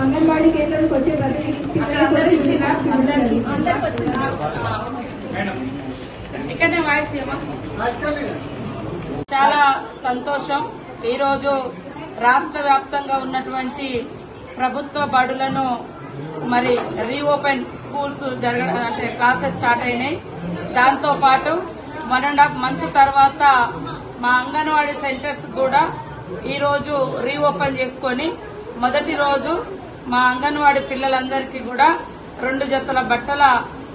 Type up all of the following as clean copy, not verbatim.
అంగన్వాడీ కేంద్రానికి వచ్చే ప్రతి చాలా సంతోషం. ఈరోజు రాష్ట్ర వ్యాప్తంగా ఉన్నటువంటి ప్రభుత్వ బడులను మరి రీఓపెన్ స్కూల్స్ జరగడం అంటే క్లాసెస్ స్టార్ట్ అయినాయి. దాంతో పాటు 1.5 మంత్ తర్వాత మా అంగన్వాడీ సెంటర్స్ కూడా ఈరోజు రీఓపెన్ చేసుకొని మొదటి రోజు మా అంగన్వాడీ పిల్లలందరికీ కూడా 2 జతల బట్టల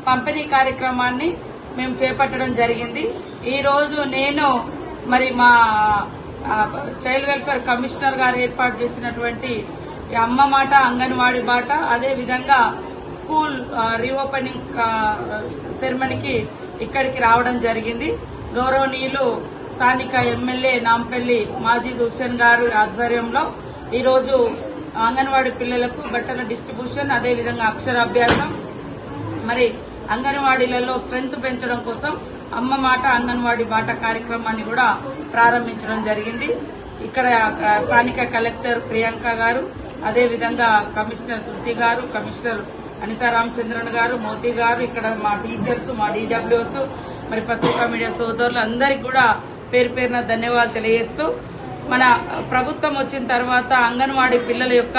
పంపిణీ కార్యక్రమాన్ని మేము చేపట్టడం జరిగింది. ఈ రోజు నేను మరి మా చైల్డ్ వెల్ఫేర్ కమిషనర్ గారు ఏర్పాటు చేసినటువంటి అమ్మ మాట అంగన్వాడీ బాట అదే విధంగా స్కూల్ రీఓపెనింగ్ సెరమనీకి ఇక్కడికి రావడం జరిగింది. గౌరవనీయులు స్థానిక ఎమ్మెల్యే నాంపల్లి మాజీద్ హుస్సేన్ గారి ఆధ్వర్యంలో ఈరోజు అంగన్వాడీ పిల్లలకు బట్టల డిస్ట్రిబ్యూషన్ అదే విధంగా అక్షరాభ్యాసం మరి అంగన్వాడీలలో స్ట్రెంగ్త్ పెంచడం కోసం అమ్మ మాట అంగన్వాడీ బాట కార్యక్రమాన్ని కూడా ప్రారంభించడం జరిగింది. ఇక్కడ స్థానిక కలెక్టర్ ప్రియాంక గారు అదే విధంగా కమిషనర్ శృతి గారు, కమిషనర్ అనితా రామచంద్రన్ గారు, మోతీ గారు, ఇక్కడ మా టీచర్స్, మా డీడబ్ల్యూస్, మరి పత్రికా మీడియా సోదరులు అందరికీ కూడా పేరు పేరున ధన్యవాదాలు తెలియజేస్తూ మన ప్రభుత్వం వచ్చిన తర్వాత అంగన్వాడీ పిల్లల యొక్క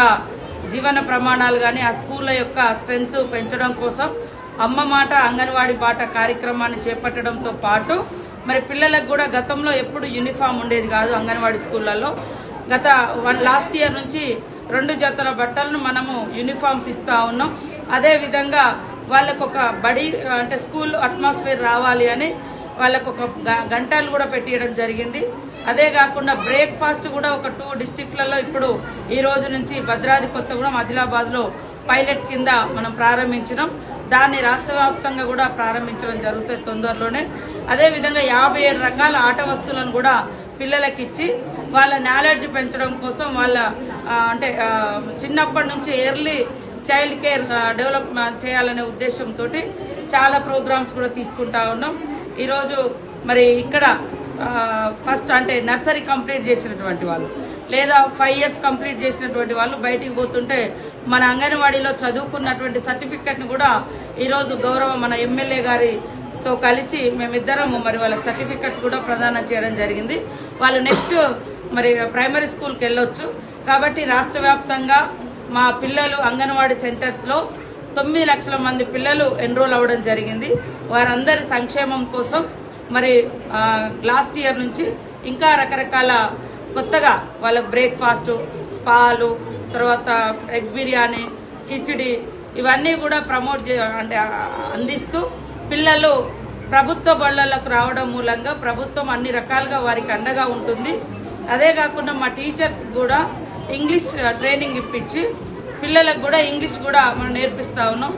జీవన ప్రమాణాలు గాని ఆ స్కూళ్ల యొక్క స్ట్రెంగ్త్ పెంచడం కోసం అమ్మ మాట అంగన్వాడీ బాట కార్యక్రమాన్ని చేపట్టడంతో పాటు మరి పిల్లలకు కూడా గతంలో ఎప్పుడు యూనిఫామ్ ఉండేది కాదు. అంగన్వాడీ స్కూళ్లలో గత లాస్ట్ ఇయర్ నుంచి 2 జతల బట్టలను మనము యూనిఫామ్స్ ఇస్తా ఉన్నాం. అదే విధంగా వాళ్ళకు ఒక బడి అంటే స్కూల్ అట్మాస్ఫియర్ రావాలి అని వాళ్ళకు ఒక గంటలు కూడా పెట్టియడం జరిగింది. అదే కాకుండా బ్రేక్ఫాస్ట్ కూడా ఒక 2 డిస్టిక్లలో ఇప్పుడు ఈ రోజు నుంచి భద్రాద్రి కొత్తగూడెం, ఆదిలాబాద్ లో పైలట్ కింద మనం ప్రారంభించినాం. దాన్ని రాష్ట్ర వ్యాప్తంగా కూడా ప్రారంభించడం జరుగుతుంది తొందరలోనే. అదే విధంగా 57 రకాల ఆట వస్తువులను కూడా పిల్లలకి ఇచ్చి వాళ్ళ నాలెడ్జ్ పెంచడం కోసం వాళ్ళ అంటే చిన్నప్పటి నుంచి ఎర్లీ చైల్డ్ కేర్ డెవలప్ చేయాలనే ఉద్దేశంతో చాలా ప్రోగ్రామ్స్ కూడా తీసుకుంటా ఉన్నాం. ఈరోజు మరి ఇక్కడ ఫస్ట్ అంటే నర్సరీ కంప్లీట్ చేసినటువంటి వాళ్ళు లేదా 5 ఇయర్స్ కంప్లీట్ చేసినటువంటి వాళ్ళు బయటికి పోతుంటే మన అంగన్వాడీలో చదువుకున్నటువంటి సర్టిఫికెట్ ను కూడా ఈరోజు గౌరవ మన ఎమ్మెల్యే గారితో కలిసి మేమిద్దరము మరి వాళ్ళకి సర్టిఫికెట్స్ కూడా ప్రదానం చేయడం జరిగింది. వాళ్ళు నెక్స్ట్ మరి ప్రైమరీ స్కూల్కి వెళ్ళొచ్చు. కాబట్టి రాష్ట్ర వ్యాప్తంగా మా పిల్లలు అంగన్వాడీ సెంటర్స్ లో 9 లక్షల మంది పిల్లలు ఎన్రోల్ అవ్వడం జరిగింది. వారందరి సంక్షేమం కోసం మరి లాస్ట్ ఇయర్ నుంచి ఇంకా రకరకాల కొత్తగా వాళ్ళకు బ్రేక్ఫాస్ట్, పాలు, తర్వాత ఎగ్ బిర్యానీ, కిచిడి ఇవన్నీ కూడా ప్రమోట్ అంటే అందిస్తూ పిల్లలు ప్రభుత్వ బళ్ళలకు రావడం మూలంగా ప్రభుత్వం అన్ని రకాలుగా వారికి అండగా ఉంటుంది. అదే కాకుండా మా టీచర్స్ కూడా ఇంగ్లీష్ ట్రైనింగ్ ఇప్పించి పిల్లలకు కూడా ఇంగ్లీష్ కూడా మనం నేర్పిస్తా ఉన్నాం.